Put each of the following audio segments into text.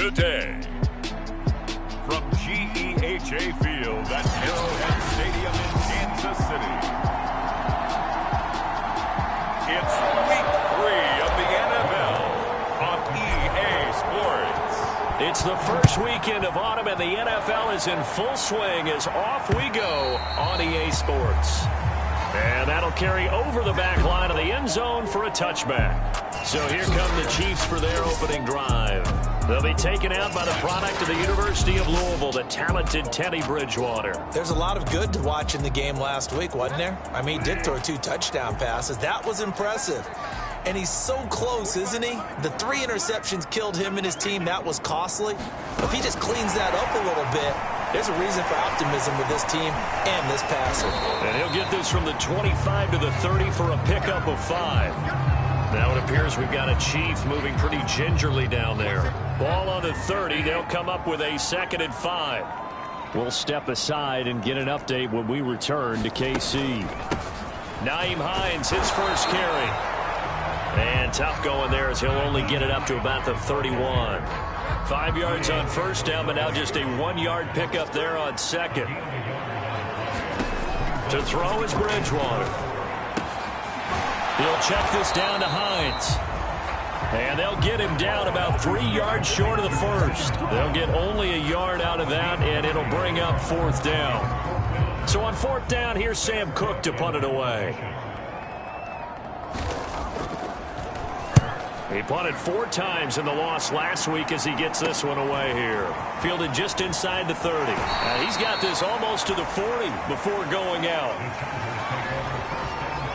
Today, from GEHA Field at Arrowhead Stadium in Kansas City, it's Week 3 of the NFL on EA Sports. It's the first weekend of autumn, and the NFL is in full swing as off we go on EA Sports. And that'll carry over the back line of the end zone for a touchback. So here come the Chiefs for their opening drive. They'll be taken out by the product of the University of Louisville, the talented Teddy Bridgewater. There's a lot of good to watch in the game last week, wasn't there? I mean, he did throw 2 touchdown passes. That was impressive. And he's so close, isn't he? The 3 interceptions killed him and his team. That was costly. If he just cleans that up a little bit, there's a reason for optimism with this team and this passer. And he'll get this from the 25 to the 30 for a pickup of 5. Now it appears we've got a Chief moving pretty gingerly down there. Ball on the 30. They'll come up with a 2nd and 5. We'll step aside and get an update when we return to KC. Nyheim Hines, his first carry. And tough going there as he'll only get it up to about the 31. 5 yards on first down, but now just a 1-yard pickup there on second. To throw is Bridgewater. He'll check this down to Hines. And they'll get him down about 3 yards short of the first. They'll get only a yard out of that, and it'll bring up 4th down. So on 4th down, here's Sam Cook to punt it away. He punted 4 times in the loss last week as he gets this one away here. Fielded just inside the 30. He's got this almost to the 40 before going out.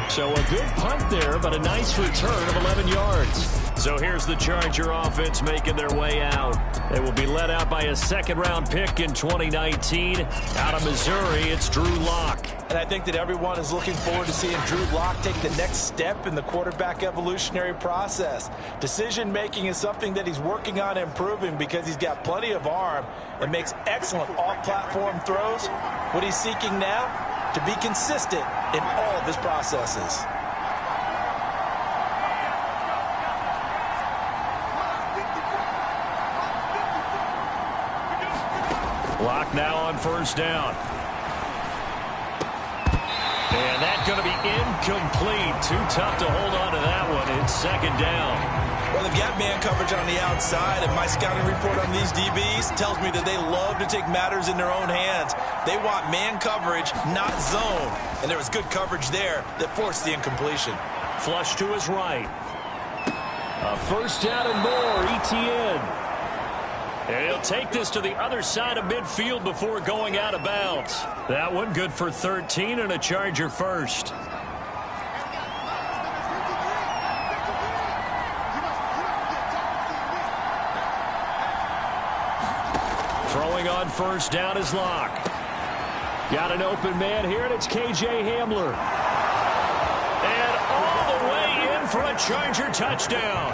So a good punt there, but a nice return of 11 yards. So here's the Charger offense making their way out. They will be led out by a 2nd-round pick in 2019. Out of Missouri, it's Drew Lock. And I think that everyone is looking forward to seeing Drew Lock take the next step in the quarterback evolutionary process. Decision-making is something that he's working on improving because he's got plenty of arm and makes excellent off-platform throws. What he's seeking now? To be consistent in all of his processes. Lock now on first down. And that's going to be incomplete. Too tough to hold on to that one. It's 2nd down. Well, they've got man coverage on the outside, and my scouting report on these DBs tells me that they love to take matters in their own hands. They want man coverage, not zone. And there was good coverage there that forced the incompletion. Flush to his right. A 1st down and more, ETN. And he'll take this to the other side of midfield before going out of bounds. That one good for 13 and a Charger first. Throwing on first down is Lock. Got an open man here, and it's KJ Hamler. And all the way in for a Charger touchdown.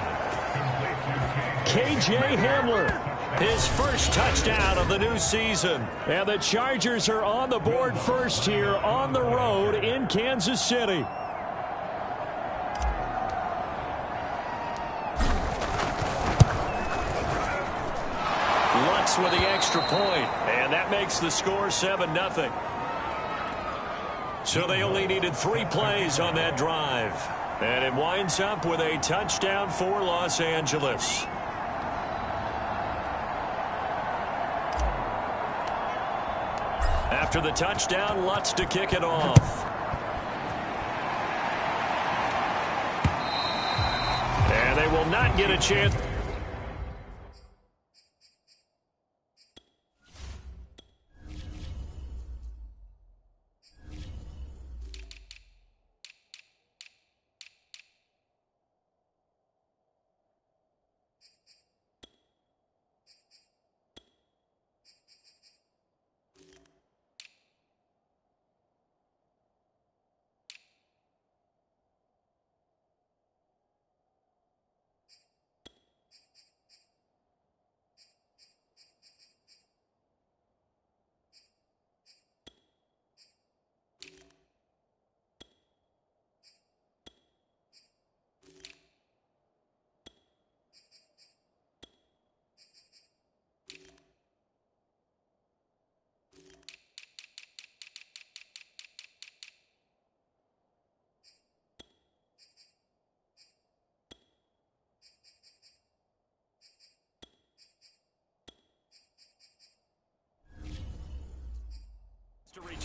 KJ Hamler. His first touchdown of the new season. And the Chargers are on the board first here on the road in Kansas City. Lutz with the extra point. And that makes the score 7-0. So they only needed 3 plays on that drive. And it winds up with a touchdown for Los Angeles. After the touchdown, Lutz to kick it off. And they will not get a chance.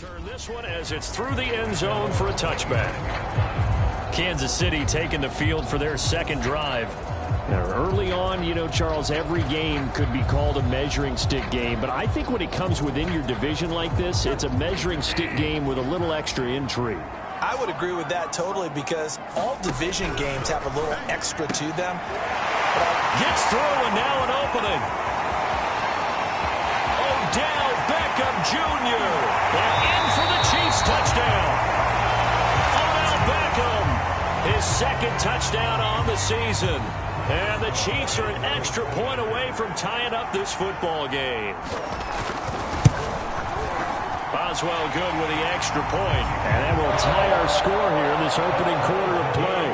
Return this one as it's through the end zone for a touchback. Kansas City taking the field for their second drive. Now, early on, you know, Charles, every game could be called a measuring stick game. But I think when it comes within your division like this, it's a measuring stick game with a little extra intrigue. I would agree with that totally because all division games have a little extra to them. Gets through and now an opening. Odell Beckham Jr. They're in for the Chiefs touchdown. Odell Beckham, his second touchdown on the season. And the Chiefs are an extra point away from tying up this football game. Boswell good with the extra point. And that will tie our score here in this opening quarter of play.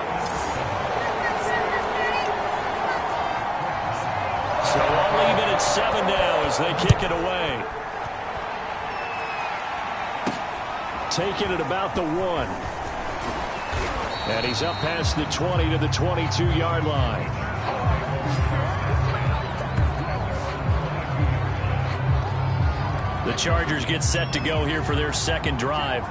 So I'll leave it at 7 now as they kick it away. Taking it about the 1. And he's up past the 20 to the 22-yard line. The Chargers get set to go here for their second drive.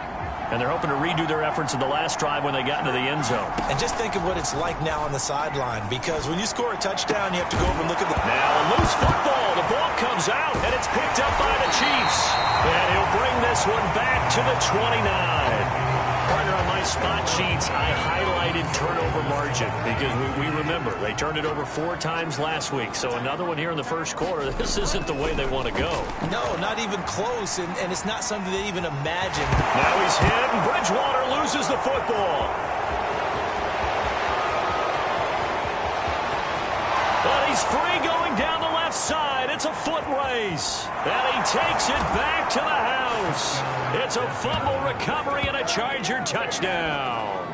And they're hoping to redo their efforts in the last drive when they got into the end zone. And just think of what it's like now on the sideline. Because when you score a touchdown, you have to go over and look at the... Now a loose football. The ball comes out, and it's picked up by the Chiefs. And he'll bring this one back to the 29. Partner, on my spot sheets, I highlighted turnover margin because we remember they turned it over 4 times last week. So another one here in the first quarter. This isn't the way they want to go. No, not even close, and it's not something they even imagine. Now he's hit, and Bridgewater loses the football. But he's free going down the left side. It's a foot race. And he takes it back to the house. It's a fumble recovery and a Charger touchdown.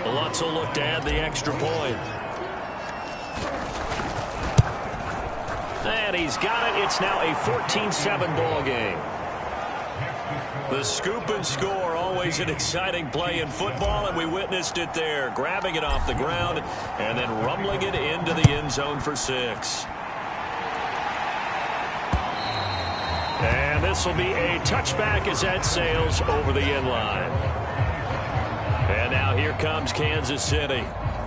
Lutz will look to add the extra point. And he's got it. It's now a 14-7 ball game. The scoop and score, always an exciting play in football, and we witnessed it there. Grabbing it off the ground and then rumbling it into the end zone for 6. And this will be a touchback as that sails over the end line. And now here comes Kansas City.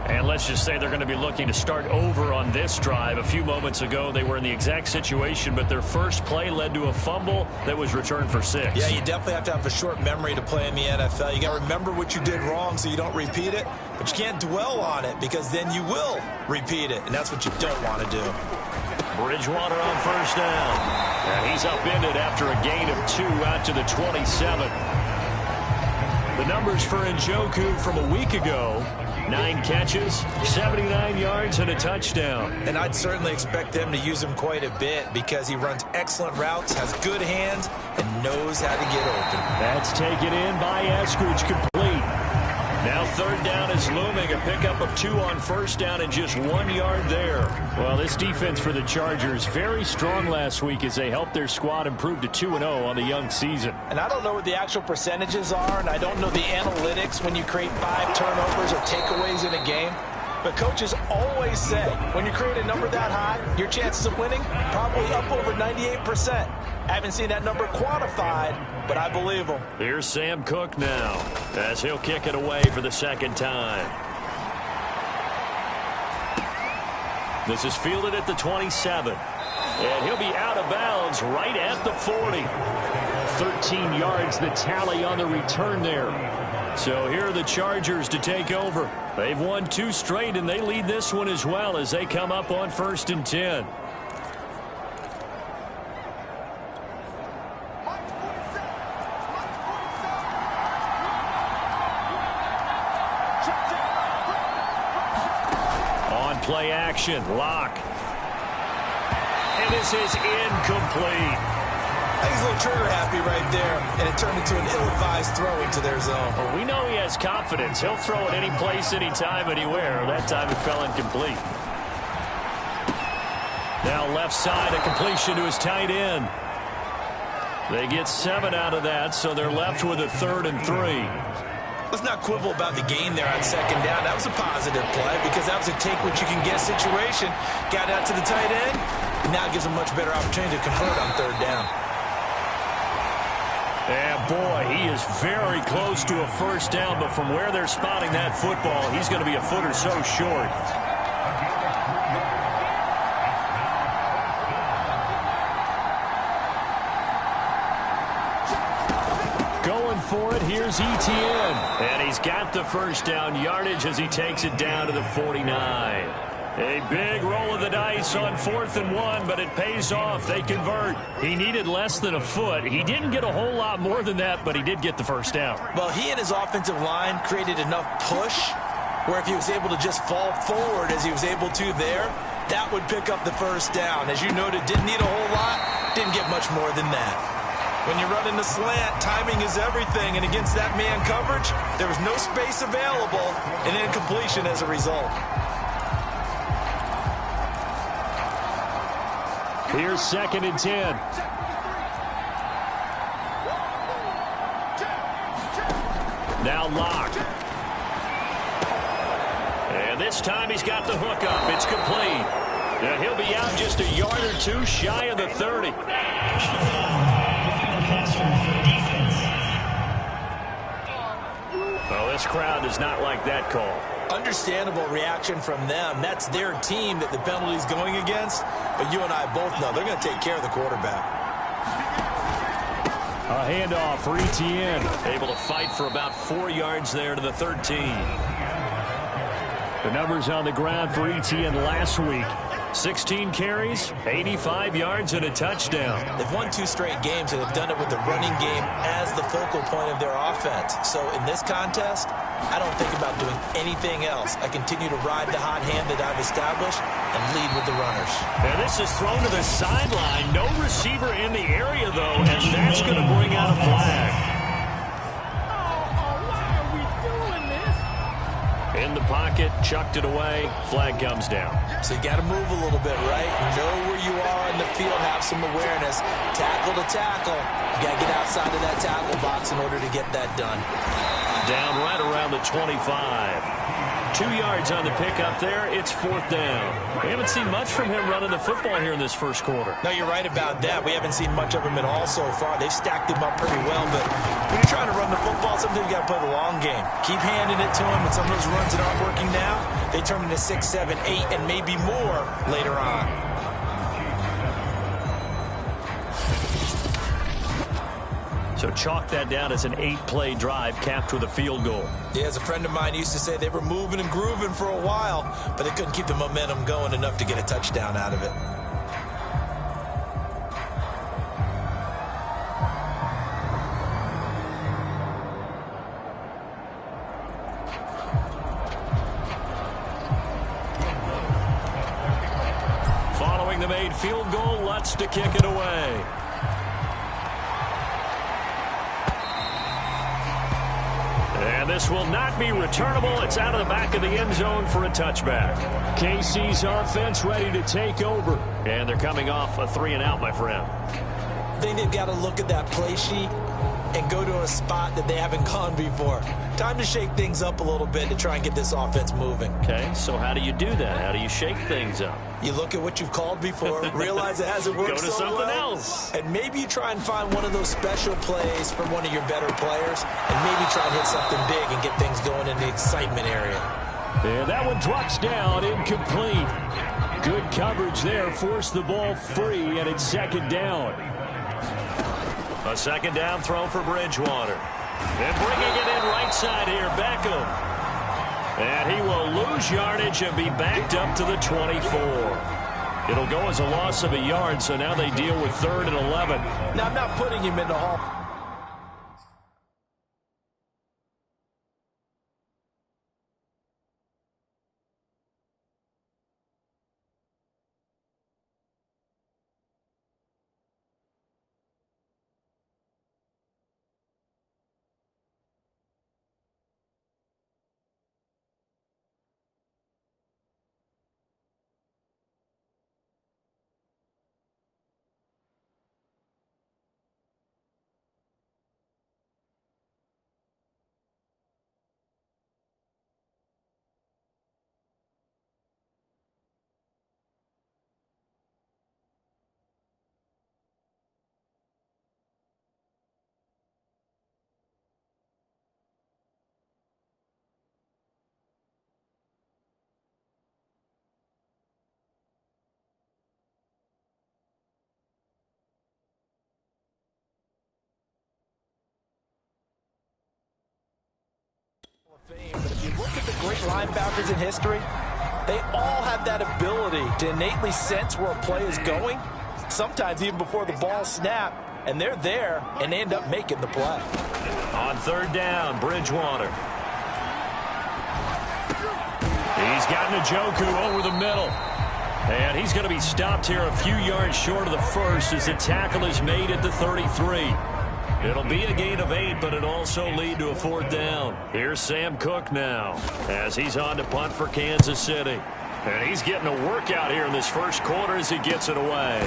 And let's just say they're going to be looking to start over on this drive. A few moments ago, they were in the exact situation, but their first play led to a fumble that was returned for 6. Yeah, you definitely have to have a short memory to play in the NFL. You got to remember what you did wrong so you don't repeat it, but you can't dwell on it because then you will repeat it, and that's what you don't want to do. Bridgewater on first down. And he's upended after a gain of 2 out to the 27. The numbers for Njoku from a week ago: 9 catches, 79 yards, and a touchdown. And I'd certainly expect them to use him quite a bit because he runs excellent routes, has good hands, and knows how to get open. That's taken in by Eskridge, complete. Now third down is looming. A pickup of 2 on first down and just 1 yard there. Well, this defense for the Chargers, very strong last week as they helped their squad improve to 2-0 on the young season. And I don't know what the actual percentages are, and I don't know the analytics when you create 5 turnovers or takeaways in a game. But coaches always say, when you create a number that high, your chances of winning probably up over 98%. I haven't seen that number quantified, but I believe them. Here's Sam Cook now as he'll kick it away for the second time. This is fielded at the 27. And he'll be out of bounds right at the 40. 13 yards the tally on the return there. So here are the Chargers to take over. They've won 2 straight, and they lead this one as well as they come up on 1st and 10. On play action, Locke. And this is incomplete. I think he's a little trigger happy right there, and it turned into an ill-advised throw into their zone. Well, we know he has confidence. He'll throw it any place, anytime, anywhere. That time it fell incomplete. Now left side, a completion to his tight end. They get 7 out of that, so they're left with a 3rd and 3. Let's not quibble about the gain there on second down. That was a positive play because that was a take-what-you-can-get situation. Got out to the tight end, and now it gives a much better opportunity to convert on 3rd down. And boy, he is very close to a first down, but from where they're spotting that football, he's going to be a foot or so short. Going for it, here's Etienne. And he's got the first down yardage as he takes it down to the 49. A big roll of the dice on 4th and 1, but it pays off. They convert. He needed less than a foot. He didn't get a whole lot more than that, but he did get the first down. Well, he and his offensive line created enough push where if he was able to just fall forward as he was able to there, that would pick up the first down. As you noted, didn't need a whole lot, didn't get much more than that. When you run in the slant, timing is everything, and against that man coverage, there was no space available, and incompletion as a result. Here's 2nd and 10. Now Locke. And this time he's got the hook up. It's complete. Now he'll be out just a yard or two shy of the 30. Oh, this crowd does not like that call. Understandable reaction from them. That's their team that the penalty's going against. But you and I both know they're going to take care of the quarterback. A handoff for Etienne. Able to fight for about 4 yards there to the 13. The numbers on the ground for Etienne last week. 16 carries, 85 yards, and a touchdown. They've won 2 straight games, and have done it with the running game as the focal point of their offense. So in this contest, I don't think about doing anything else. I continue to ride the hot hand that I've established and lead with the runners. And this is thrown to the sideline. No receiver in the area, though, and that's going to bring out a flag. In the pocket, chucked it away, flag comes down. So you got to move a little bit, right? Know where you are in the field, have some awareness. Tackle to tackle. You got to get outside of that tackle box in order to get that done. Down right around the 25. 2 yards on the pickup there. It's 4th down. We haven't seen much from him running the football here in this first quarter. No, you're right about that. We haven't seen much of him at all so far. They've stacked him up pretty well, but when you're trying to run the football, sometimes you got to play the long game. Keep handing it to him, and some of those runs that aren't working now, they turn into 6, 7, 8, and maybe more later on. So chalk that down as an 8-play drive capped with a field goal. Yeah, as a friend of mine used to say, they were moving and grooving for a while, but they couldn't keep the momentum going enough to get a touchdown out of it. Following the made field goal, Lutz to kick it away. And this will not be returnable. It's out of the back of the end zone for a touchback. KC's offense ready to take over. And they're coming off a 3-and-out, my friend. I think they've got to look at that play sheet and go to a spot that they haven't gone before. Time to shake things up a little bit to try and get this offense moving. Okay, so how do you do that? How do you shake things up? You look at what you've called before, realize it hasn't worked Go to so something well, else. and maybe you try and find one of those special plays from one of your better players, and maybe try and hit something big and get things going in the excitement area. And that one drops down, incomplete. Good coverage there, forced the ball free, and it's 2nd down. A 2nd down throw for Bridgewater. And bringing it in right side here, Beckham. And he will lose yardage and be backed up to the 24. It'll go as a loss of a yard, so now they deal with 3rd and 11. Now, I'm not putting him in the hall. linebackers in history, they all have that ability to innately sense where a play is going, sometimes even before the ball snaps, and they're there and end up making the play. On third down, Bridgewater. He's got Njoku over the middle. And he's going to be stopped here a few yards short of the first as the tackle is made at the 33. It'll be a gain of 8, but it'll also lead to a fourth down. Here's Sam Cook now as he's on to punt for Kansas City. And he's getting a workout here in this first quarter as he gets it away.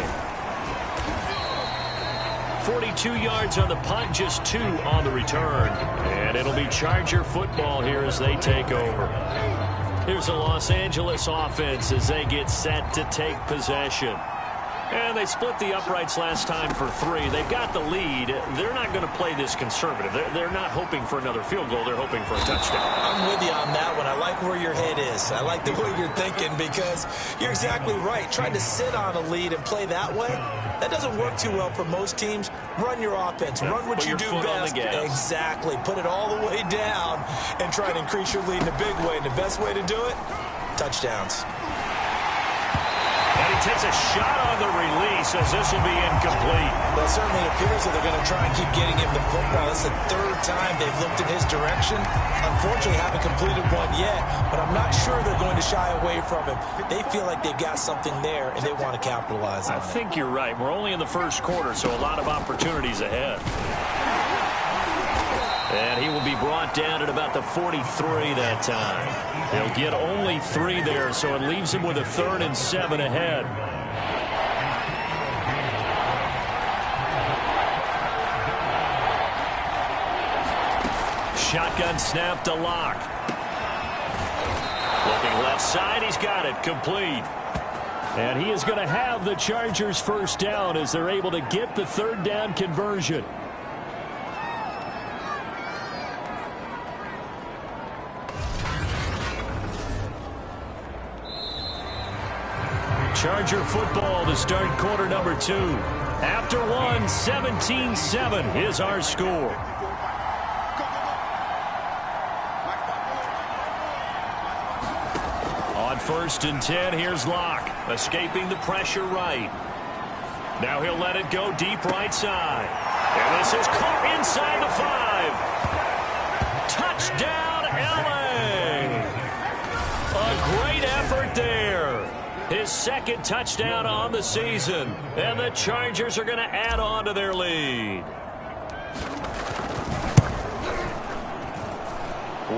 42 yards on the punt, just 2 on the return. And it'll be Charger football here as they take over. Here's the Los Angeles offense as they get set to take possession. And they split the uprights last time for 3. They've got the lead. They're not going to play this conservative. They're not hoping for another field goal. They're hoping for a touchdown. I'm with you on that one. I like where your head is. I like the way you're thinking because you're exactly right. Trying to sit on a lead and play that way, that doesn't work too well for most teams. Run your offense. Run what you do best. Exactly. Put it all the way down and try to increase your lead in a big way. And the best way to do it, touchdowns. And he takes a shot on the release as this will be incomplete. Well, it certainly appears that they're going to try and keep getting him the football. It's the 3rd time they've looked in his direction. Unfortunately, haven't completed one yet, but I'm not sure they're going to shy away from him. They feel like they've got something there, and they want to capitalize on it. I think you're right. We're only in the first quarter, so a lot of opportunities ahead. And he will be brought down at about the 43 that time. They'll get only 3 there, so it leaves him with a 3rd and 7 ahead. Shotgun snap to Locke. Looking left side, he's got it, complete. And he is going to have the Chargers first down as they're able to get the 3rd down conversion. Charger football to start quarter number 2. After 1, 17-7 is our score. On 1st and 10, here's Locke, escaping the pressure right. Now he'll let it go deep right side. And this is caught inside the 5. Touchdown, L.A. A great effort there. His 2nd touchdown on the season. And the Chargers are going to add on to their lead.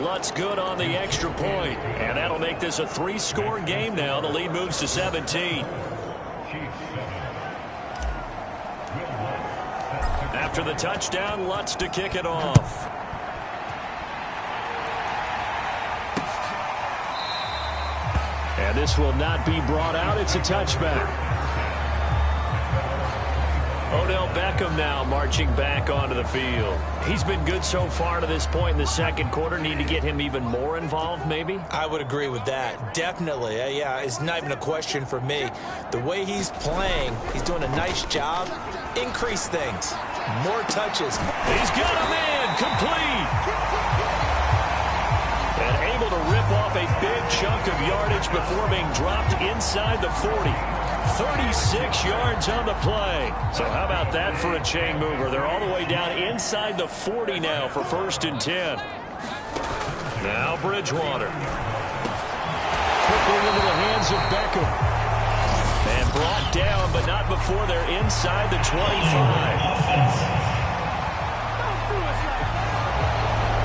Lutz good on the extra point. And that'll make this a 3-score game now. The lead moves to 17. After the touchdown, Lutz to kick it off. And this will not be brought out. It's a touchback. Odell Beckham now marching back onto the field. He's been good so far to this point in the second quarter. Need to get him even more involved, maybe? I would agree with that. Definitely. Yeah, it's not even a question for me. The way he's playing, he's doing a nice job. Increase things. More touches. He's got him in. Complete. And able to rip off a big chunk of yardage before being dropped inside the 40. 36 yards on the play. So how about that for a chain mover? They're all the way down inside the 40 now for 1st and 10. Now Bridgewater. Quickly into the hands of Beckham. And brought down, but not before they're inside the 25.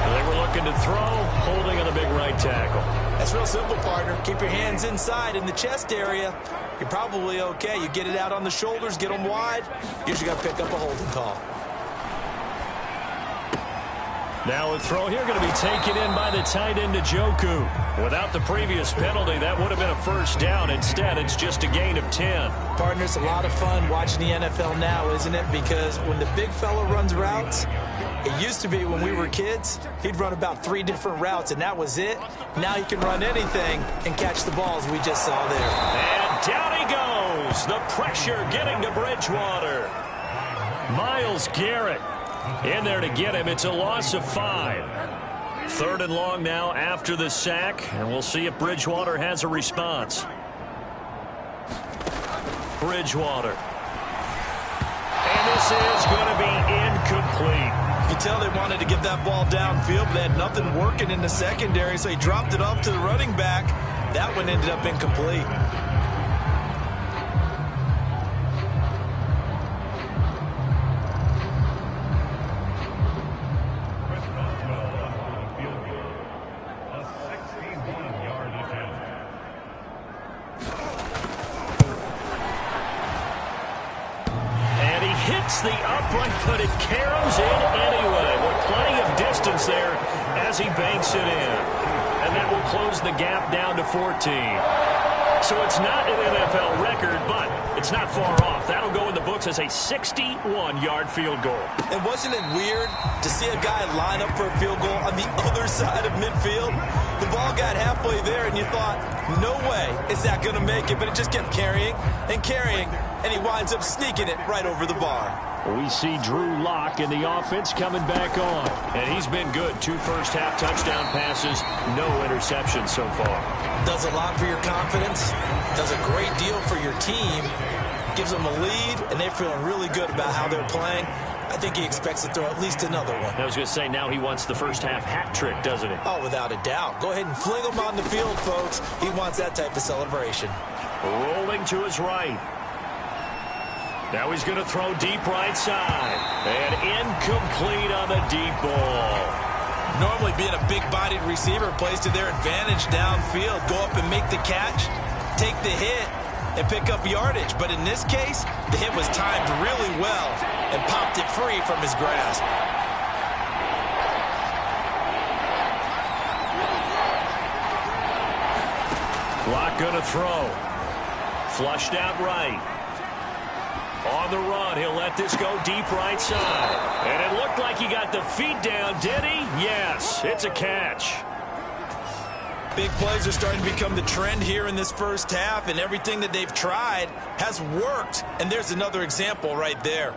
They were looking to throw, holding on the big right tackle. That's real simple, partner. Keep your hands inside in the chest area. You're probably okay. You get it out on the shoulders, get them wide. Usually got to pick up a holding call. Now a throw here going to be taken in by the tight end Njoku. Without the previous penalty, that would have been a first down. Instead, it's just a gain of 10. Partner, it's a lot of fun watching the NFL now, isn't it? Because when the big fella runs routes, it used to be when we were kids, he'd run about 3 different routes, and that was it. Now he can run anything and catch the balls we just saw there. And down he goes. The pressure getting to Bridgewater. Myles Garrett in there to get him. It's a loss of 5. 3rd and long now after the sack, and we'll see if Bridgewater has a response. Bridgewater. And this is going to be incomplete. You can tell they wanted to get that ball downfield, but they had nothing working in the secondary, so he dropped it off to the running back. That one ended up incomplete. The upright, but it caroms in anyway. With plenty of distance there as he banks it in. And that will close the gap down to 14. So it's not an NFL record, but it's not far off. That'll go in the books as a 61-yard field goal. And wasn't it weird to see a guy line up for a field goal on the other side of midfield? The ball got halfway there, and you thought, no way is that going to make it. But it just kept carrying and carrying, and he winds up sneaking it right over the bar. We see Drew Lock in the offense coming back on. And he's been good. 2 first-half touchdown passes, no interceptions so far. Does a lot for your confidence. Does a great deal for your team. Gives them a lead, and they're feeling really good about how they're playing. I think he expects to throw at least another one. I was going to say, now he wants the first-half hat trick, doesn't he? Oh, without a doubt. Go ahead and fling him on the field, folks. He wants that type of celebration. Rolling to his right. Now he's going to throw deep right side. And incomplete on the deep ball. Normally being a big-bodied receiver plays to their advantage downfield. Go up and make the catch, take the hit, and pick up yardage. But in this case, the hit was timed really well and popped it free from his grasp. Lock going to throw. Flushed out right. On the run, he'll let this go deep right side. And it looked like he got the feet down, did he? Yes, it's a catch. Big plays are starting to become the trend here in this first half, and everything that they've tried has worked. And there's another example right there.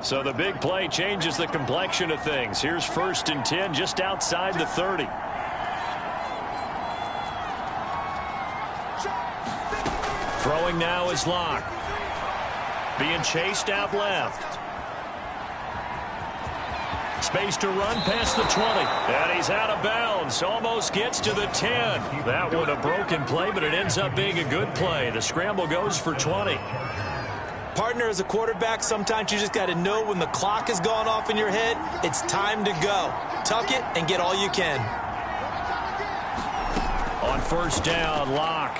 So the big play changes the complexion of things. Here's 1st and 10 just outside the 30. Throwing now is Lock. Being chased out left. Space to run past the 20. And he's out of bounds. Almost gets to the 10. That one a broken play, but it ends up being a good play. The scramble goes for 20. Partner, as a quarterback, sometimes you just got to know when the clock has gone off in your head, it's time to go. Tuck it and get all you can. On 1st down, Lock.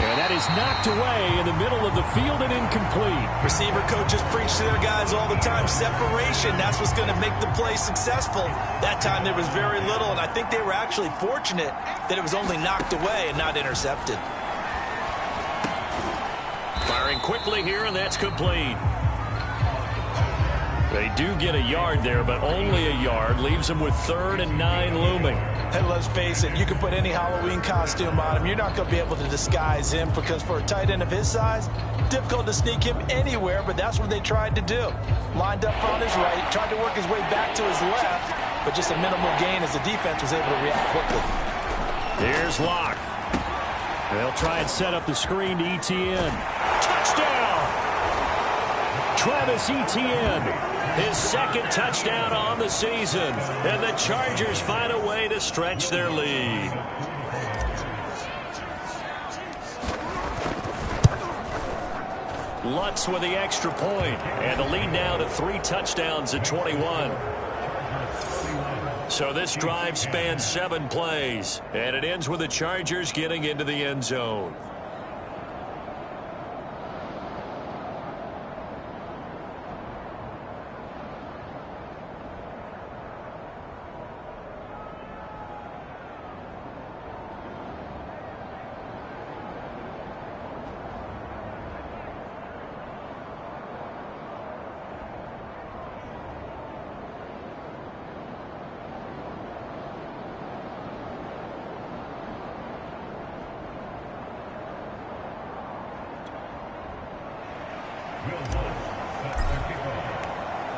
And that is knocked away in the middle of the field and incomplete. Receiver coaches preach to their guys all the time. Separation, that's what's going to make the play successful. That time there was very little, and I think they were actually fortunate that it was only knocked away and not intercepted. Firing quickly here, and that's complete. They do get a yard there, but only a yard. Leaves them with 3rd and 9 looming. And let's face it, you can put any Halloween costume on him. You're not going to be able to disguise him because for a tight end of his size, difficult to sneak him anywhere, but that's what they tried to do. Lined up on his right, tried to work his way back to his left, but just a minimal gain as the defense was able to react quickly. Here's Lock. They'll try and set up the screen to Etienne. Touchdown! Travis Etienne. His 2nd touchdown on the season. And the Chargers find a way to stretch their lead. Lutz with the extra point. And the lead now to 3 touchdowns at 21. So this drive spans 7 plays. And it ends with the Chargers getting into the end zone.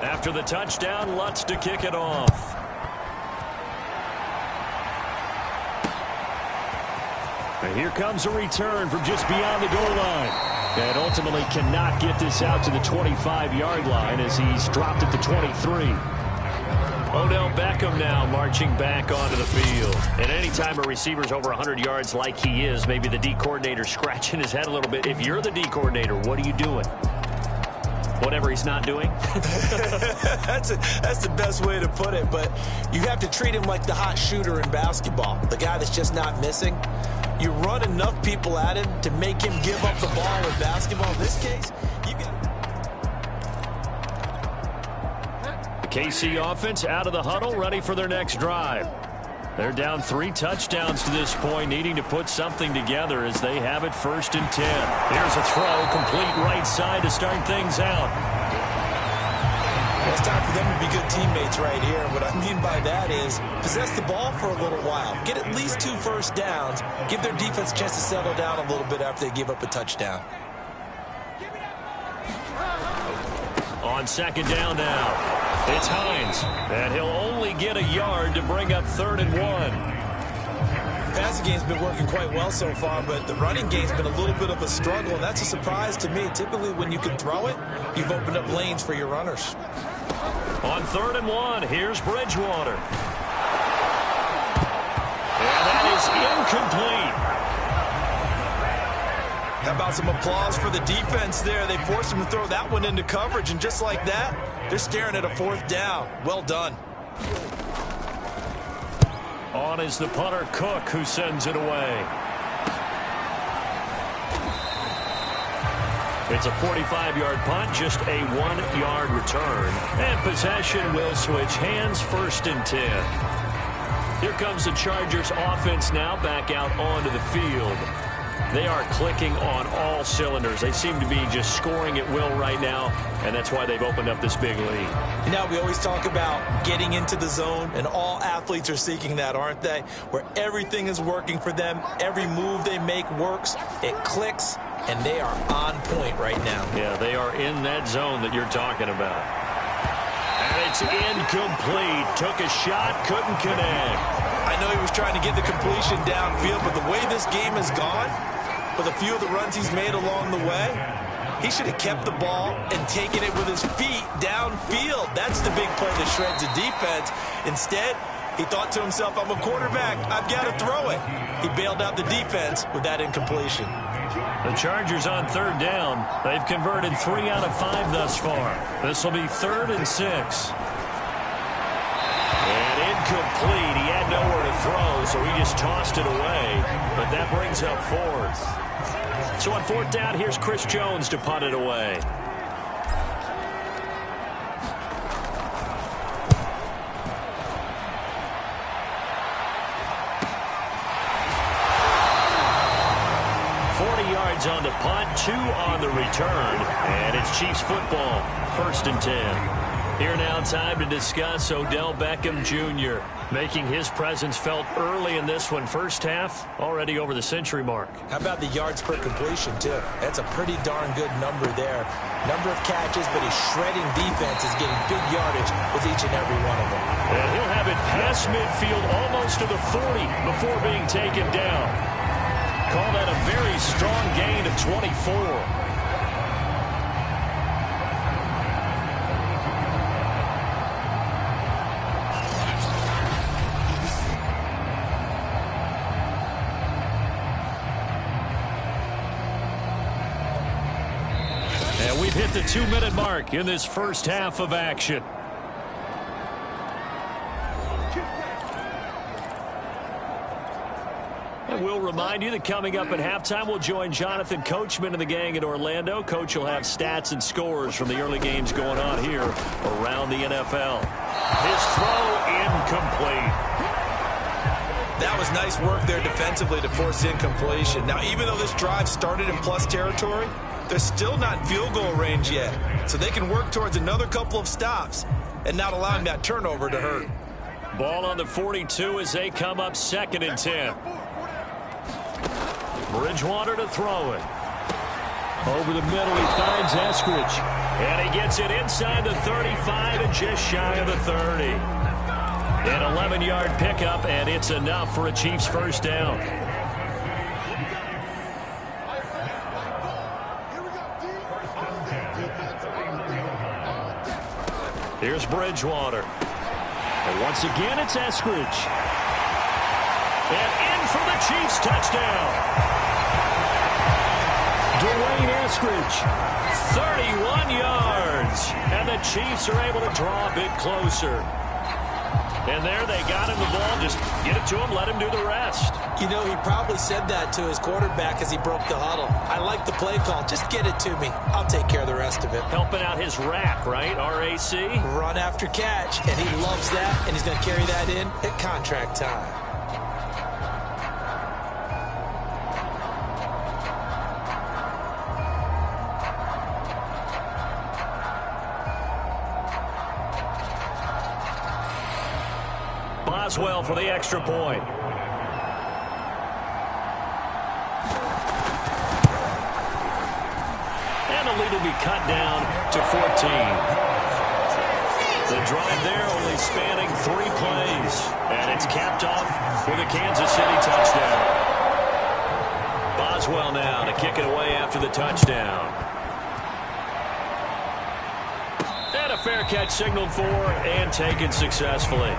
After the touchdown, Lutz to kick it off. And here comes a return from just beyond the goal line. And ultimately cannot get this out to the 25-yard line as he's dropped at the 23. Odell Beckham now marching back onto the field. And anytime a receiver's over 100 yards like he is, maybe the D coordinator scratching his head a little bit. If you're the D coordinator, what are you doing? Whatever he's not doing? That's the best way to put it. But you have to treat him like the hot shooter in basketball, the guy that's just not missing. You run enough people at him to make him give up the ball in basketball. In this case, you can... The KC offense out of the huddle, ready for their next drive. They're down 3 touchdowns to this point, needing to put something together as they have it 1st and 10. Here's a throw, complete right side to start things out. Well, it's time for them to be good teammates right here. What I mean by that is possess the ball for a little while. Get at least 2 first downs. Give their defense a chance to settle down a little bit after they give up a touchdown. On 2nd down now. It's Hines, and he'll only get a yard to bring up 3rd and 1. The passing game's been working quite well so far, but the running game's been a little bit of a struggle, and that's a surprise to me. Typically, when you can throw it, you've opened up lanes for your runners. On 3rd and 1, here's Bridgewater. And that is incomplete. How about some applause for the defense there? They forced him to throw that one into coverage, and just like that, they're staring at a 4th down. Well done. On is the punter, Cook, who sends it away. It's a 45-yard punt, just a 1-yard return. And possession will switch hands, 1st and 10. Here comes the Chargers offense now back out onto the field. They are clicking on all cylinders. They seem to be just scoring at will right now, and that's why they've opened up this big lead. You know, we always talk about getting into the zone, and all athletes are seeking that, aren't they? Where everything is working for them, every move they make works, it clicks, and they are on point right now. Yeah, they are in that zone that you're talking about. And it's incomplete. Took a shot, couldn't connect. I know he was trying to get the completion downfield, but the way this game has gone, with a few of the runs he's made along the way, he should have kept the ball and taken it with his feet downfield. That's the big play that shreds the defense. Instead, he thought to himself, I'm a quarterback, I've got to throw it. He bailed out the defense with that incompletion. The Chargers on 3rd down. They've converted 3 out of 5 thus far. This will be 3rd and 6. And incomplete. He had nowhere to throw, so he just tossed it away. But that brings up 4th. So on 4th down, here's Chris Jones to punt it away. On the punt, 2 on the return, and it's Chiefs football, 1st and 10. Here now, time to discuss Odell Beckham Jr. making his presence felt early in this one. First half, already over the century mark. How about the yards per completion, too? That's a pretty darn good number there. Number of catches, but his shredding defense is getting big yardage with each and every one of them. And he'll have it past midfield, almost to the 40 before being taken down. Call that a very strong gain of 24. And we've hit the 2-minute mark in this first half of action. We'll remind you that coming up at halftime, we'll join Jonathan Coachman and the gang in Orlando. Coach will have stats and scores from the early games going on here around the NFL. His throw incomplete. That was nice work there defensively to force incompletion. Now, even though this drive started in plus territory, they're still not in field goal range yet. So they can work towards another couple of stops and not allowing that turnover to hurt. Ball on the 42 as they come up 2nd and 10. Bridgewater to throw it. Over the middle, he finds Eskridge. And he gets it inside the 35 and just shy of the 30. An 11-yard pickup, and it's enough for a Chiefs first down. Here's Bridgewater. And once again, it's Eskridge. And in for the Chiefs touchdown. Dwayne Eskridge, 31 yards. And the Chiefs are able to draw a bit closer. And there they got him the ball. Just get it to him, let him do the rest. You know, he probably said that to his quarterback as he broke the huddle. I like the play call. Just get it to me. I'll take care of the rest of it. Helping out his rack, right? R-A-C? Run after catch, and he loves that, and he's going to carry that in at contract time. Boswell for the extra point. And the lead will be cut down to 14. The drive there only spanning 3 plays. And it's capped off with a Kansas City touchdown. Boswell now to kick it away after the touchdown. And a fair catch signaled for and taken successfully.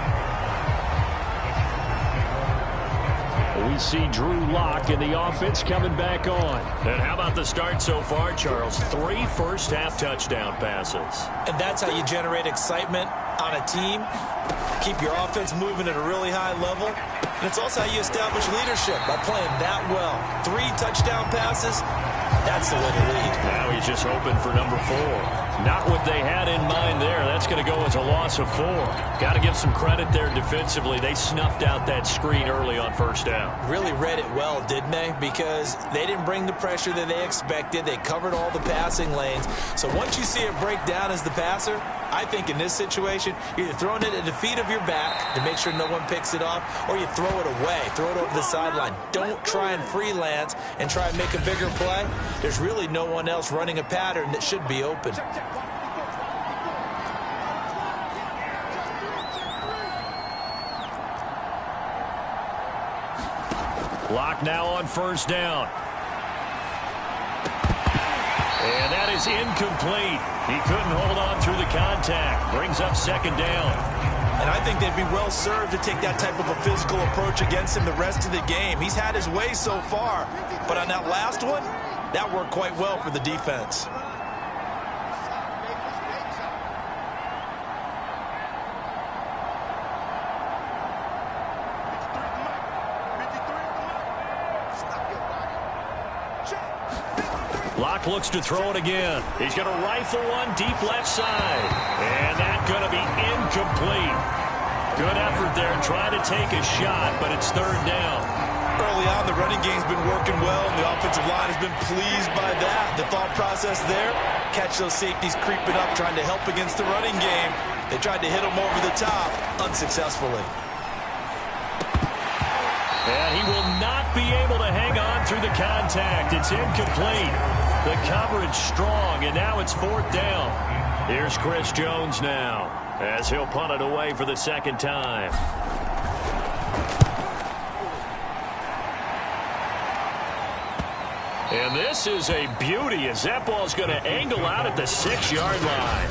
We see Drew Lock in the offense coming back on. And how about the start so far, Charles? 3 first-half touchdown passes. And that's how you generate excitement on a team. Keep your offense moving at a really high level. And it's also how you establish leadership by playing that well. 3 touchdown passes, that's the way to lead. Now he's just hoping for number 4. Not what they had in mind there. That's going to go as a loss of 4. Got to give some credit there defensively. They snuffed out that screen early on first down. Really read it well, didn't they? Because they didn't bring the pressure that they expected. They covered all the passing lanes. So once you see it break down as the passer, I think in this situation, you're either throwing it at the feet of your back to make sure no one picks it off, or you throw it away, throw it over the sideline. Don't try and freelance and try and make a bigger play. There's really no one else running a pattern that should be open. Lock now on first down. And that is incomplete. He couldn't hold on through the contact. Brings up second down. And I think they'd be well served to take that type of a physical approach against him the rest of the game. He's had his way so far. But on that last one, that worked quite well for the defense. Locke looks to throw it again. He's going to rifle one deep left side. And that's going to be incomplete. Good effort there trying to take a shot, but it's third down. Early on, the running game's been working well, and the offensive line has been pleased by that. The thought process there, catch those safeties creeping up, trying to help against the running game. They tried to hit them over the top, unsuccessfully. And he will not be able to hang on through the contact. It's incomplete. The coverage strong, and now it's fourth down. Here's Chris Jones now, as he'll punt it away for the second time. And this is a beauty as that ball's going to angle out at the 6-yard line.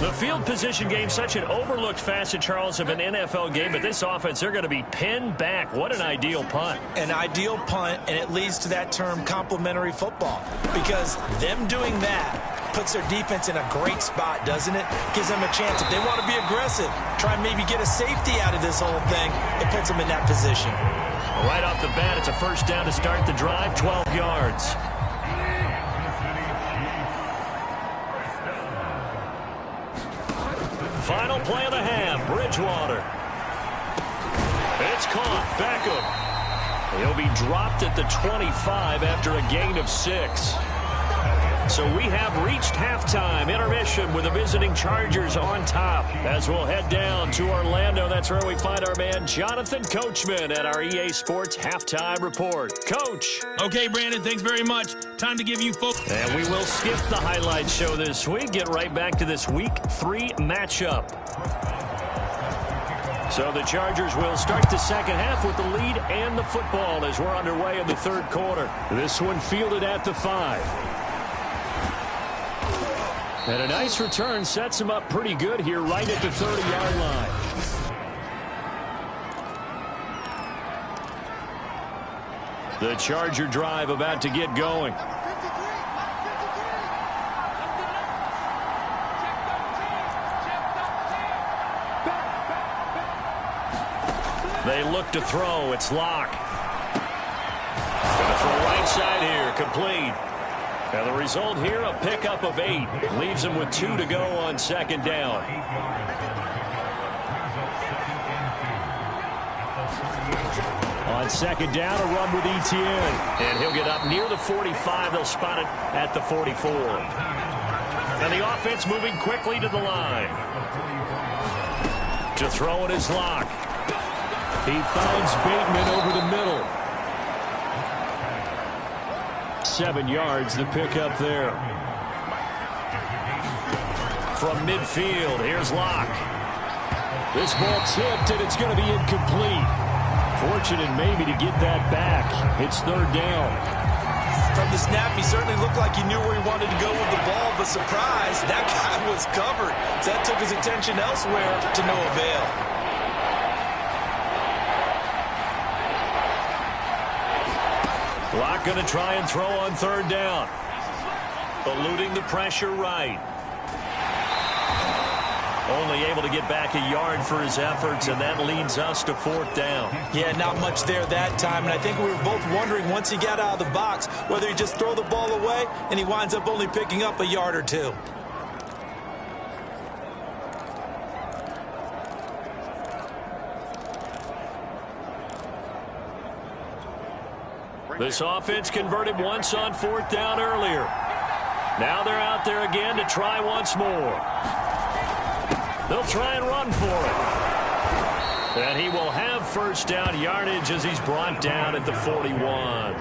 The field position game, such an overlooked facet, Charles, of an NFL game, but this offense, they're going to be pinned back. What an ideal punt. An ideal punt, and it leads to that term complementary football, because them doing that puts their defense in a great spot, doesn't it? Gives them a chance. If they want to be aggressive, try and maybe get a safety out of this whole thing, it puts them in that position. Right off the bat, it's a first down to start the drive, 12 yards. Final play of the half, Bridgewater. It's caught, Beckham. He'll be dropped at the 25 after a gain of 6. So we have reached halftime intermission with the visiting Chargers on top. As we'll head down to Orlando, that's where we find our man Jonathan Coachman at our EA Sports Halftime Report. Coach. Okay, Brandon, thanks very much. Time to give you folks. And we will skip the highlight show this week. Get right back to this Week 3 matchup. So the Chargers will start the second half with the lead and the football as we're underway in the third quarter. This one fielded at the 5. And a nice return sets him up pretty good here right at the 30-yard line. The Charger drive about to get going. They look to throw. It's Locke. Going to throw right side here. Complete. Now the result here, a pickup of 8. Leaves him with 2 to go on second down. On second down, a run with Etienne. And he'll get up near the 45. They'll spot it at the 44. And the offense moving quickly to the line. To throw it is Locke. He finds Bateman over the middle. 7 yards, the pickup there. From midfield, here's Locke. This ball tipped, and it's going to be incomplete. Fortunate maybe to get that back. It's third down. From the snap, he certainly looked like he knew where he wanted to go with the ball, but surprise, that guy was covered. So that took his attention elsewhere to no avail. Locke going to try and throw on third down. Eluding the pressure right. Only able to get back a yard for his efforts, and that leads us to fourth down. Yeah, not much there that time, and I think we were both wondering once he got out of the box whether he just throw the ball away, and he winds up only picking up a yard or 2. This offense converted once on fourth down earlier. Now they're out there again to try once more. They'll try and run for it. And he will have first down yardage as he's brought down at the 41.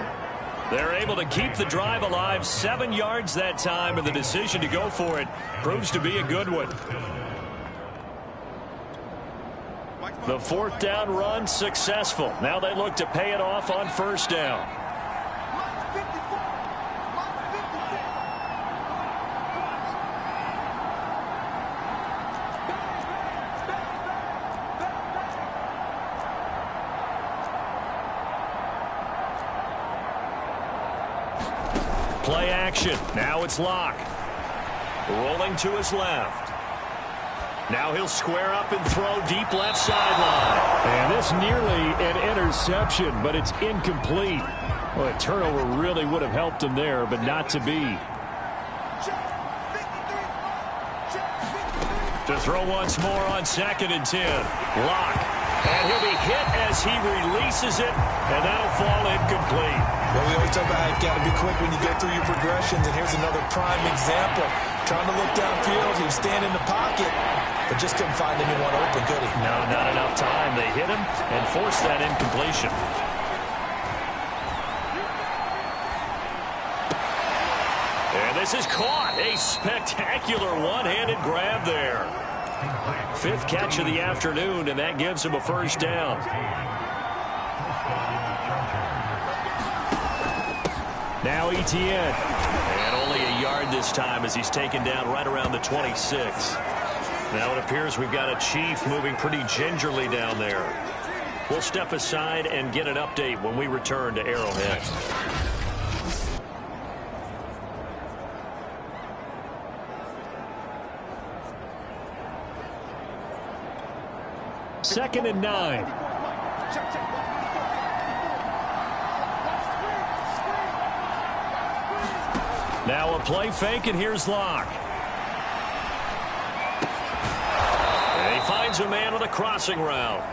They're able to keep the drive alive, 7 yards that time, and the decision to go for it proves to be a good one. The fourth down run successful. Now they look to pay it off on first down. Play action. Now it's Locke. Rolling to his left. Now he'll square up and throw deep left sideline. And this nearly an interception, but it's incomplete. Well, a turnover really would have helped him there, but not to be. To throw once more on 2nd and 10. Locke. And he'll be hit as he releases it, and that'll fall incomplete. Well, we always talk about how you've got to be quick when you go through your progressions, and here's another prime example. Trying to look downfield, he was standing in the pocket, but just couldn't find anyone open, could he? No, not enough time. They hit him and forced that incompletion. And this is caught. A spectacular one-handed grab there. 5th catch of the afternoon, and that gives him a first down. Now Etienne. And only a yard this time as he's taken down right around the 26. Now it appears we've got a Chief moving pretty gingerly down there. We'll step aside and get an update when we return to Arrowhead. Second and 9. Now a play fake, and here's Locke. And he finds a man on a crossing route.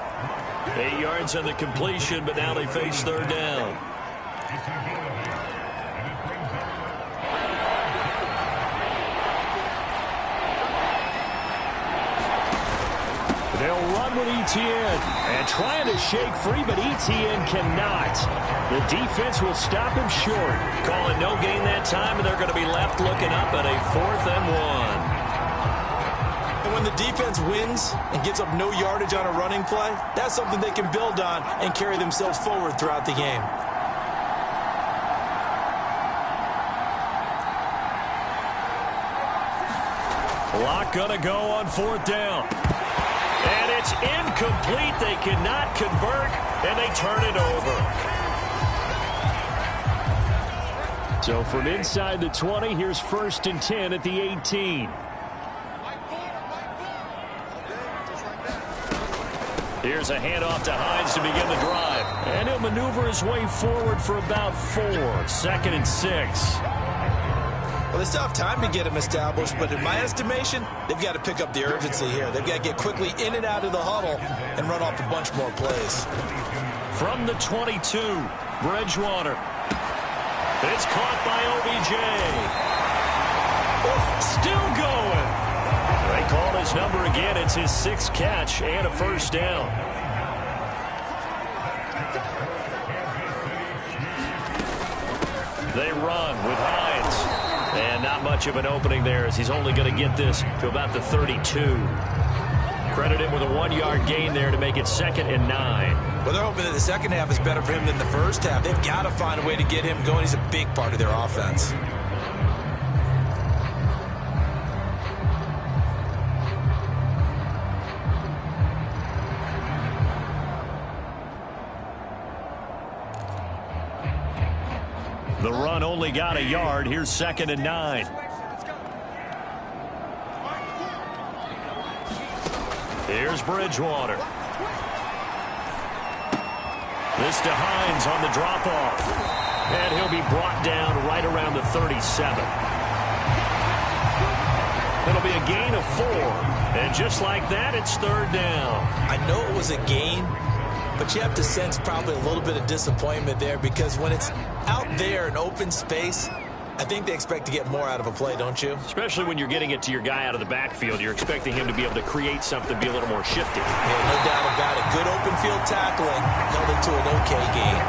8 yards on the completion, but now they face third down. They'll run with Etienne. And trying to shake free, but Etienne cannot. The defense will stop him short. Calling no gain that time, and they're going to be left looking up at a 4th and 1. And when the defense wins and gives up no yardage on a running play, that's something they can build on and carry themselves forward throughout the game. Lock gonna go on 4th down. And it's incomplete. They cannot convert, and they turn it over. So from inside the 20, here's 1st and 10 at the 18. Here's a handoff to Hines to begin the drive. And he'll maneuver his way forward for about 4. 2nd and 6. Well, they still have time to get him established, but in my estimation, they've got to pick up the urgency here. They've got to get quickly in and out of the huddle and run off a bunch more plays. From the 22, Bridgewater. It's caught by OBJ. Still going. They called his number again. It's his 6th catch and a 1st down. They run with Hines. And not much of an opening there, as he's only going to get this to about the 32. Credit him with a 1-yard gain there to make it 2nd and 9. Well, they're hoping that the second half is better for him than the first half. They've got to find a way to get him going. He's a big part of their offense. The run only got a yard. Here's 2nd and 9. Here's Bridgewater. This to Hines on the drop-off. And he'll be brought down right around the 37. It'll be a gain of 4. And just like that, it's 3rd down. I know it was a gain, but you have to sense probably a little bit of disappointment there, because when it's out there in open space, I think they expect to get more out of a play, don't you? Especially when you're getting it to your guy out of the backfield. You're expecting him to be able to create something, be a little more shifty. Yeah, no doubt about it. Good open field tackling held it to an okay gain.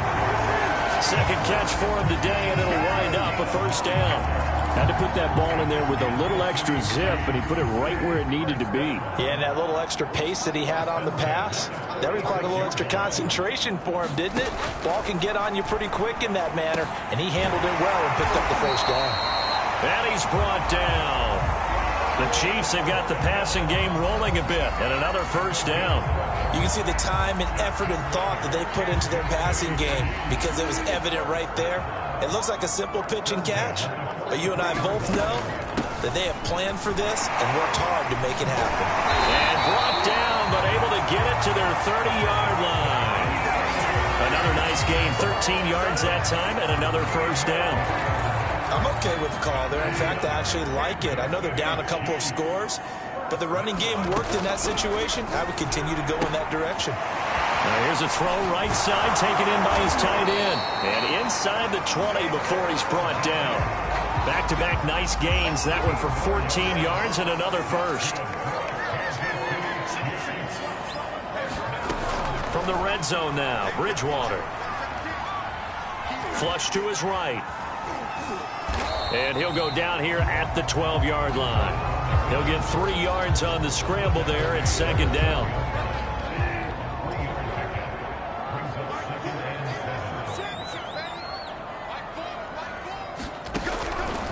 2nd catch for him today, and it'll wind up a 1st down. Had to put that ball in there with a little extra zip, and he put it right where it needed to be. Yeah, and that little extra pace that he had on the pass, that required a little extra concentration for him, didn't it? Ball can get on you pretty quick in that manner, and he handled it well and picked up the 1st down. And he's brought down. The Chiefs have got the passing game rolling a bit, and another 1st down. You can see the time and effort and thought that they put into their passing game, because it was evident right there. It looks like a simple pitch and catch, but you and I both know that they have planned for this and worked hard to make it happen. And brought down, but able to get it to their 30-yard line. Another nice gain, 13 yards that time, and another 1st down. I'm okay with the call there. In fact, I actually like it. I know they're down a couple of scores, but the running game worked in that situation. I would continue to go in that direction. Now here's a throw right side, taken in by his tight end. And inside the 20 before he's brought down. Back-to-back nice gains. That one for 14 yards and another 1st. From the red zone now, Bridgewater. Flush to his right. And he'll go down here at the 12-yard line. He'll get 3 yards on the scramble there at 2nd down.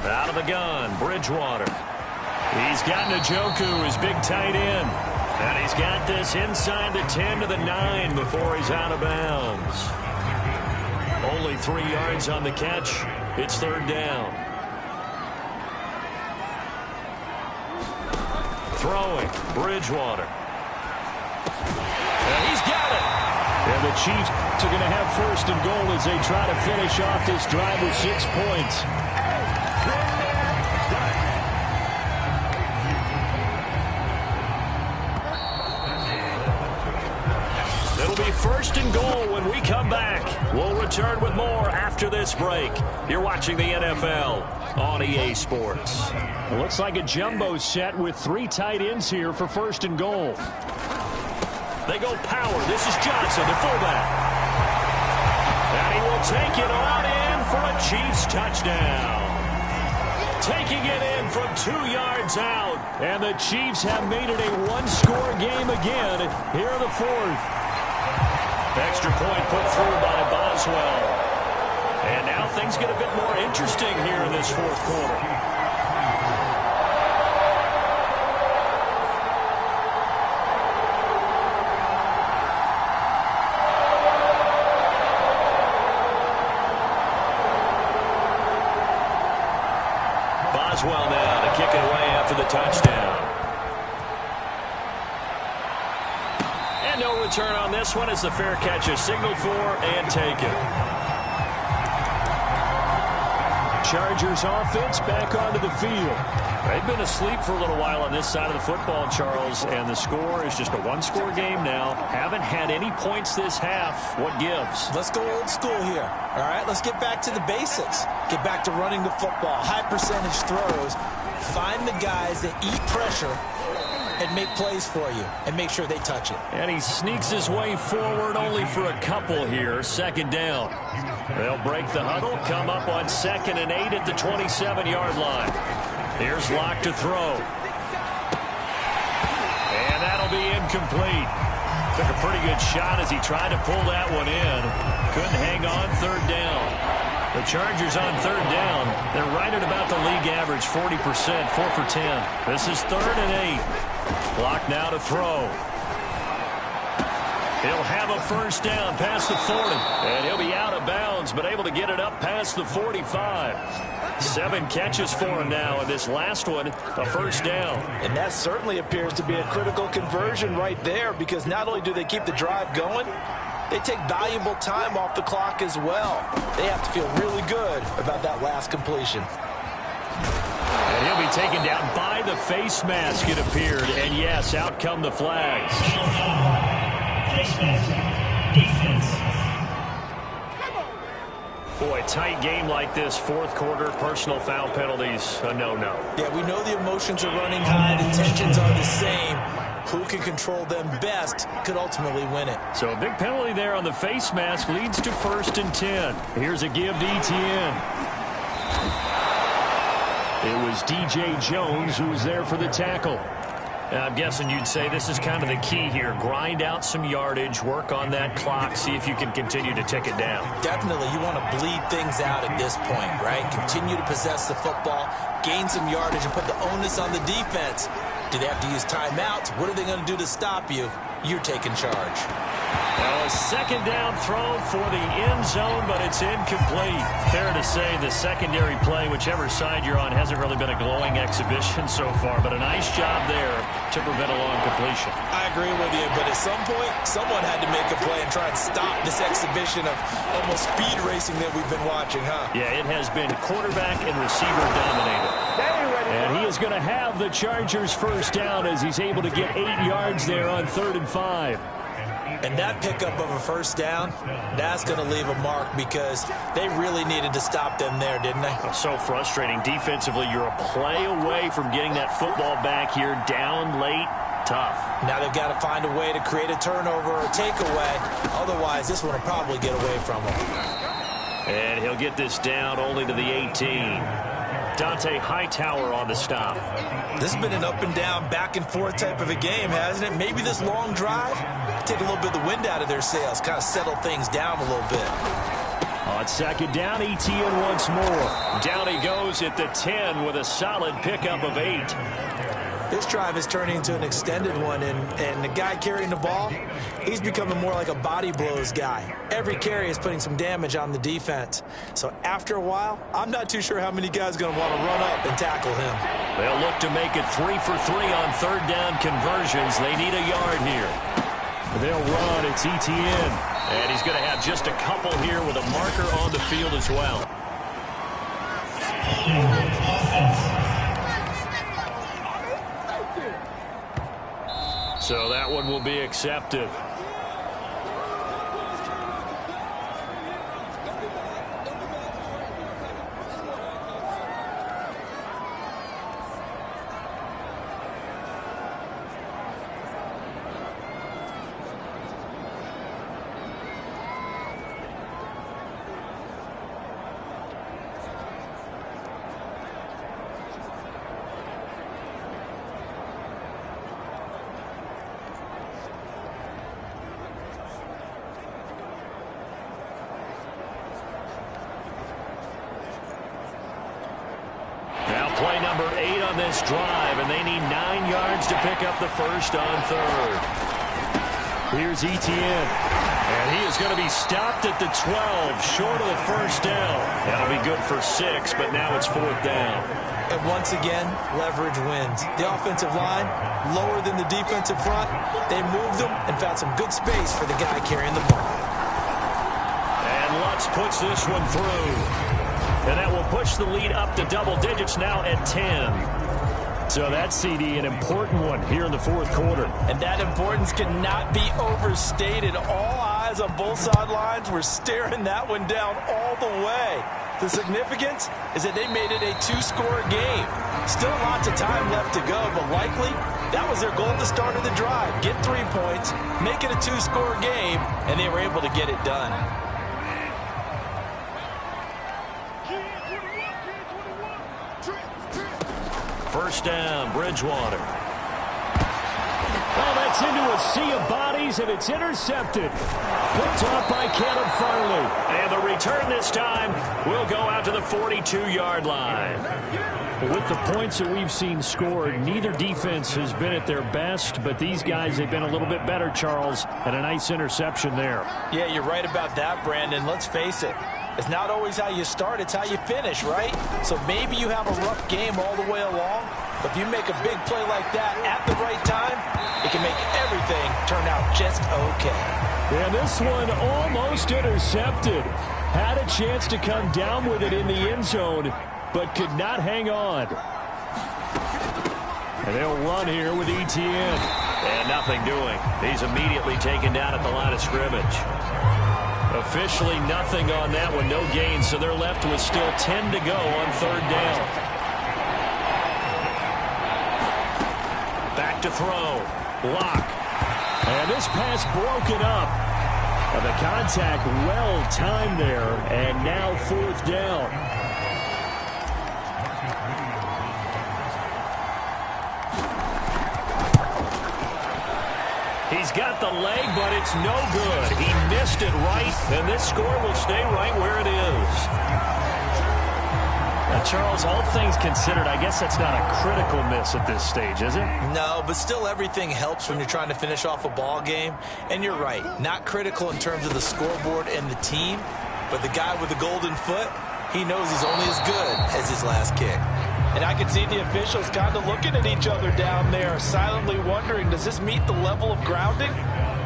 Out of the gun, Bridgewater. He's got Njoku, his big tight end. And he's got this inside the 10 to the 9 before he's out of bounds. Only 3 yards on the catch. It's 3rd down. Throwing, Bridgewater. And he's got it. And the Chiefs are going to have 1st and goal as they try to finish off this drive with 6 points. It'll be 1st and goal when we come back. We'll return with more after this break. You're watching the NFL on EA Sports. It looks like a jumbo set with 3 tight ends here for 1st and goal. They go power. This is Johnson, the fullback. And he will take it on in for a Chiefs touchdown. Taking it in from 2 yards out. And the Chiefs have made it a one-score game again here in the fourth. Extra point put through by Boswell. And now things get a bit more interesting here in this fourth quarter. Boswell now to kick it away after the touchdown. And no return on this one as the fair catch is signaled for and taken. Chargers offense back onto the field. They've been asleep for a little while on this side of the football, Charles, and the score is just a one-score game now. Haven't had any points this half. What gives? Let's go old school here. All right, let's get back to the basics. Get back to running the football, high percentage throws. Find the guys that eat pressure and make plays for you and make sure they touch it. And he sneaks his way forward only for a couple here. Second down. They'll break the huddle, come up on 2nd and 8 at the 27-yard line. Here's Locke to throw. And that'll be incomplete. Took a pretty good shot as he tried to pull that one in. Couldn't hang on. Third down. The Chargers on third down. They're right at about the league average, 40%, 4 for 10. This is 3rd and 8. Locke now to throw. He'll have a first down past the 40. And he'll be out of bounds, but able to get it up past the 45. 7 catches for him now, and this last one, a first down. And that certainly appears to be a critical conversion right there, because not only do they keep the drive going, they take valuable time off the clock as well. They have to feel really good about that last completion. And he'll be taken down by the face mask, it appeared. And yes, out come the flags. Boy, tight game like this, fourth quarter, personal foul penalties, a no-no. Yeah, we know the emotions are running high, the tensions are the same. Who can control them best could ultimately win it. So a big penalty there on the face mask leads to 1st and 10. Here's a give to Etienne. It was DJ Jones who was there for the tackle. I'm guessing you'd say this is kind of the key here. Grind out some yardage, work on that clock, see if you can continue to tick it down. Definitely, you want to bleed things out at this point, right? Continue to possess the football, gain some yardage, and put the onus on the defense. Do they have to use timeouts? What are they going to do to stop you? You're taking charge. Now a second down throw for the end zone, but it's incomplete. Fair to say the secondary play, whichever side you're on, hasn't really been a glowing exhibition so far, but a nice job there to prevent a long completion. I agree with you, but at some point, someone had to make a play and try and stop this exhibition of almost speed racing that we've been watching, huh? Yeah, it has been quarterback and receiver dominated. And he is going to have the Chargers first down as he's able to get 8 yards there on 3rd and 5. And that pickup of a first down, that's going to leave a mark because they really needed to stop them there, didn't they? So frustrating. Defensively, you're a play away from getting that football back here. Down late, tough. Now they've got to find a way to create a turnover or takeaway. Otherwise, this one will probably get away from them. And he'll get this down only to the 18. Dante Hightower on the stop. This has been an up and down, back and forth type of a game, hasn't it? Maybe this long drive, take a little bit of the wind out of their sails, kind of settle things down a little bit. On 2nd down, Etienne once more. Down he goes at the 10 with a solid pickup of 8. This drive is turning into an extended one, and the guy carrying the ball, he's becoming more like a body blows guy. Every carry is putting some damage on the defense. So after a while, I'm not too sure how many guys are going to want to run up and tackle him. They'll look to make it 3 for 3 on 3rd down conversions. They need a yard here. They'll run. It's Etienne. And he's going to have just a couple here with a marker on the field as well. So that one will be accepted. number 8 on this drive, and they need 9 yards to pick up the first on third. Here's Etienne. And he is going to be stopped at the 12, short of the first down. That'll be good for 6, but now it's 4th down. And once again, leverage wins. The offensive line, lower than the defensive front. They moved them and found some good space for the guy carrying the ball. And Lutz puts this one through. And that will push the lead up to double digits now at 10. So that CD, an important one here in the fourth quarter. And that importance cannot be overstated. All eyes on both sidelines were staring that one down all the way. The significance is that they made it a 2-score game. Still lots of time left to go, but likely that was their goal at the start of the drive. Get 3 points, make it a 2-score game, and they were able to get it done. First down, Bridgewater. Oh, that's into a sea of bodies, and it's intercepted. Picked off by Caleb Farley. And the return this time will go out to the 42-yard line. With the points that we've seen scored, neither defense has been at their best, but these guys have been a little bit better, Charles, and a nice interception there. Yeah, you're right about that, Brandon. Let's face it. It's not always how you start, it's how you finish, right? So maybe you have a rough game all the way along, but if you make a big play like that at the right time, it can make everything turn out just okay. And this one almost intercepted. Had a chance to come down with it in the end zone, but could not hang on. And they'll run here with Etienne. And nothing doing. He's immediately taken down at the line of scrimmage. Officially nothing on that one, no gain, so they're left with still 10 to go on third down. Back to throw. Lock. And this pass broken up. And the contact well timed there, and now fourth down. He's got the leg, but it's no good. He missed it right, and this score will stay right where it is. Now, Charles, all things considered, I guess that's not a critical miss at this stage, is it? No, but still everything helps when you're trying to finish off a ball game. And you're right, not critical in terms of the scoreboard and the team, but the guy with the golden foot, he knows he's only as good as his last kick. And I can see the officials kind of looking at each other down there, silently wondering, does this meet the level of grounding?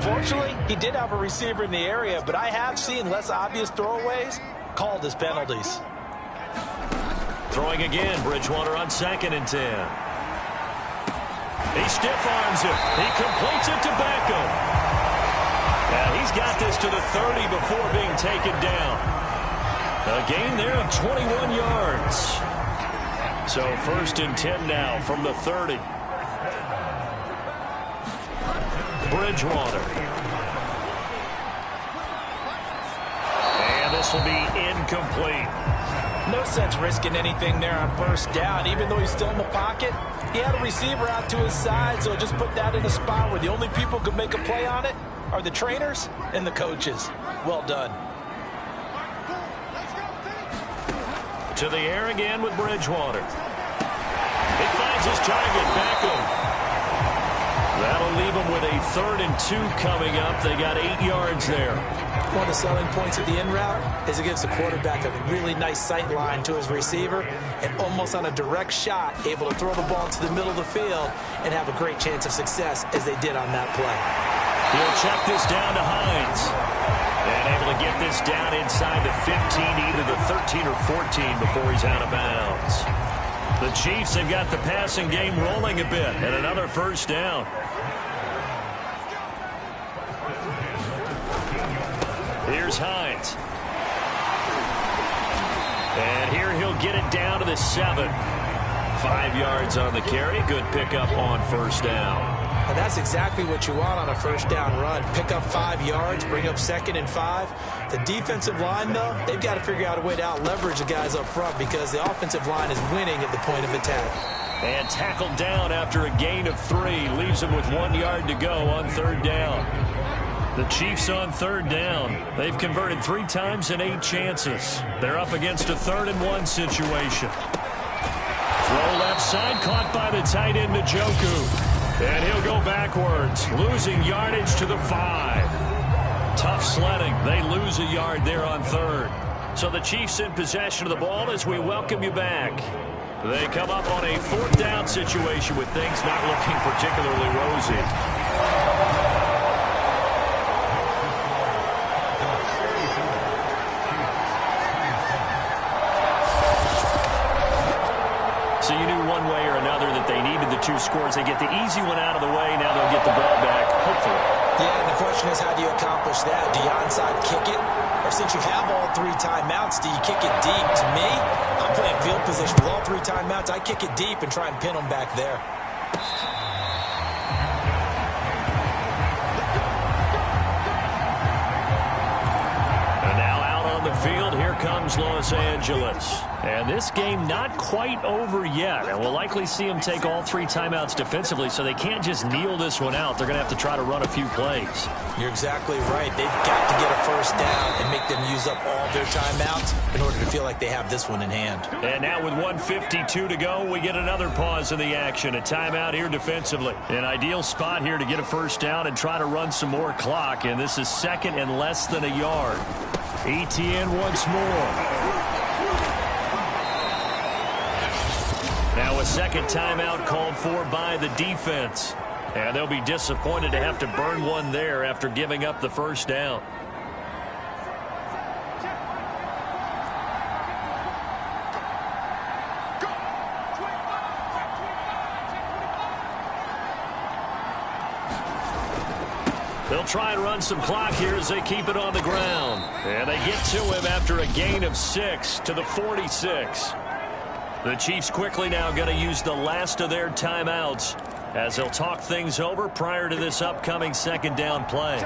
Fortunately, he did have a receiver in the area, but I have seen less obvious throwaways called as penalties. Throwing again, Bridgewater on 2nd and 10. He stiff-arms it. He completes it to Beckham. And he's got this to the 30 before being taken down. A gain there of 21 yards. So 1st and 10 now from the 30. Bridgewater. And this will be incomplete. No sense risking anything there on first down. Even though he's still in the pocket, he had a receiver out to his side, so just put that in a spot where the only people who could make a play on it are the trainers and the coaches. Well done. To the air again with Bridgewater. He finds his target, Beckham. That'll leave him with a 3rd and 2 coming up. They got 8 yards there. One of the selling points of the in route is it gives the quarterback a really nice sight line to his receiver and almost on a direct shot able to throw the ball into the middle of the field and have a great chance of success as they did on that play. He'll check this down to Hines. And able to get this down inside the 15, either the 13 or 14 before he's out of bounds. The Chiefs have got the passing game rolling a bit, and another first down. Here's Hines. And here he'll get it down to the 7. 5 yards on the carry. Good pickup on first down. And that's exactly what you want on a first down run. Pick up 5 yards, bring up 2nd and 5. The defensive line, though, they've got to figure out a way to out-leverage the guys up front because the offensive line is winning at the point of attack. And tackled down after a gain of 3. Leaves him with 1 yard to go on third down. The Chiefs on third down. They've converted 3 times in 8 chances. They're up against a 3rd and 1 situation. Throw left side, caught by the tight end, Njoku. And he'll go backwards, losing yardage to the 5. Tough sledding. They lose a yard there on 3rd. So the Chiefs in possession of the ball as we welcome you back. They come up on a 4th down situation with things not looking particularly rosy. So you knew one way or another that they needed the 2 scores. They get the easy one out of the way. Now they'll get the ball back, hopefully. Yeah, and the question is, how do you accomplish that? Do you onside kick it? Or since you have all 3 timeouts, do you kick it deep? To me, I'm playing field position with all 3 timeouts. I kick it deep and try and pin them back there. And now out on the field, here comes Los Angeles. And this game not quite over yet. And we'll likely see them take all 3 timeouts defensively, so they can't just kneel this one out. They're going to have to try to run a few plays. You're exactly right. They've got to get a first down and make them use up all their timeouts in order to feel like they have this one in hand. And now with 1:52 to go, we get another pause in the action. A timeout here defensively. An ideal spot here to get a first down and try to run some more clock. And this is 2nd and less than a yard. ETN once more. Now a 2nd timeout called for by the defense. And they'll be disappointed to have to burn one there after giving up the first down. They'll try and run some clock here as they keep it on the ground. And they get to him after a gain of 6 to the 46. The Chiefs quickly now going to use the last of their timeouts as they'll talk things over prior to this upcoming 2nd down play.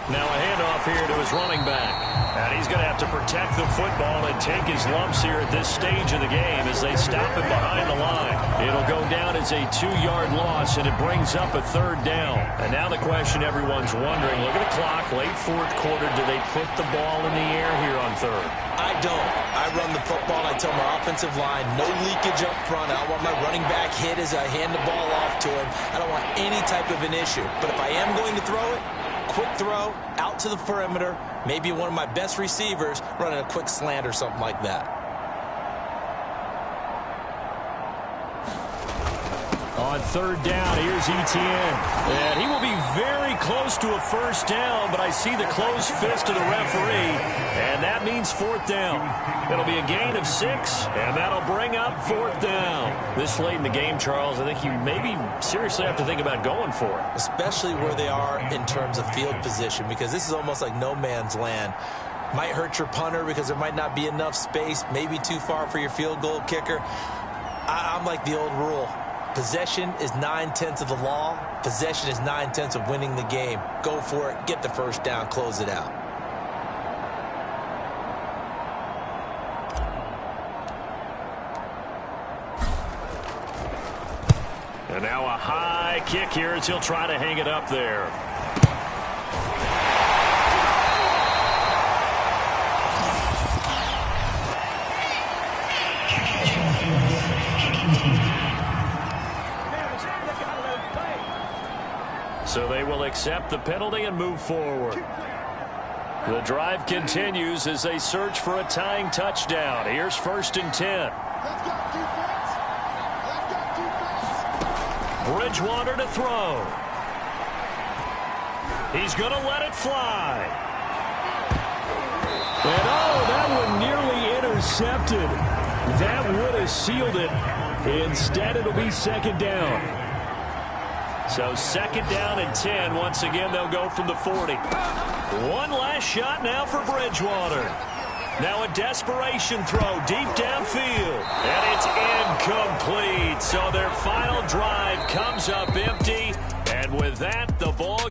Now a handoff here to his running back. And he's going to have to protect the football and take his lumps here at this stage of the game as they stop him behind the line. It'll go down as a 2-yard loss, and it brings up a 3rd down. And now the question everyone's wondering, look at the clock, late 4th quarter, do they put the ball in the air here on 3rd? I don't. I run the football. I tell my offensive line, no leakage up front. I don't want my running back hit as I hand the ball off to him. I don't want any type of an issue. But if I am going to throw it, quick throw, out to the perimeter, maybe one of my best receivers running a quick slant or something like that. On 3rd down, here's ETN. And he will be very close to a first down, but I see the closed fist of the referee, and that means 4th down. It'll be a gain of 6, and that'll bring up 4th down. This late in the game, Charles, I think you maybe seriously have to think about going for it. Especially where they are in terms of field position, because this is almost like no man's land. Might hurt your punter because there might not be enough space, maybe too far for your field goal kicker. I'm like the old rule. Possession is 9/10 of the law. Possession is 9/10 of winning the game. Go for it. Get the first down. Close it out. And now a high kick here as he'll try to hang it up there. So they will accept the penalty and move forward. The drive continues as they search for a tying touchdown. Here's 1st and 10. Bridgewater to throw. He's going to let it fly. And that one nearly intercepted. That would have sealed it. Instead, it'll be 2nd down. So 2nd down and 10. Once again, they'll go from the 40. One last shot now for Bridgewater. Now a desperation throw deep downfield. And it's incomplete. So their final drive comes up empty. And with that, the ball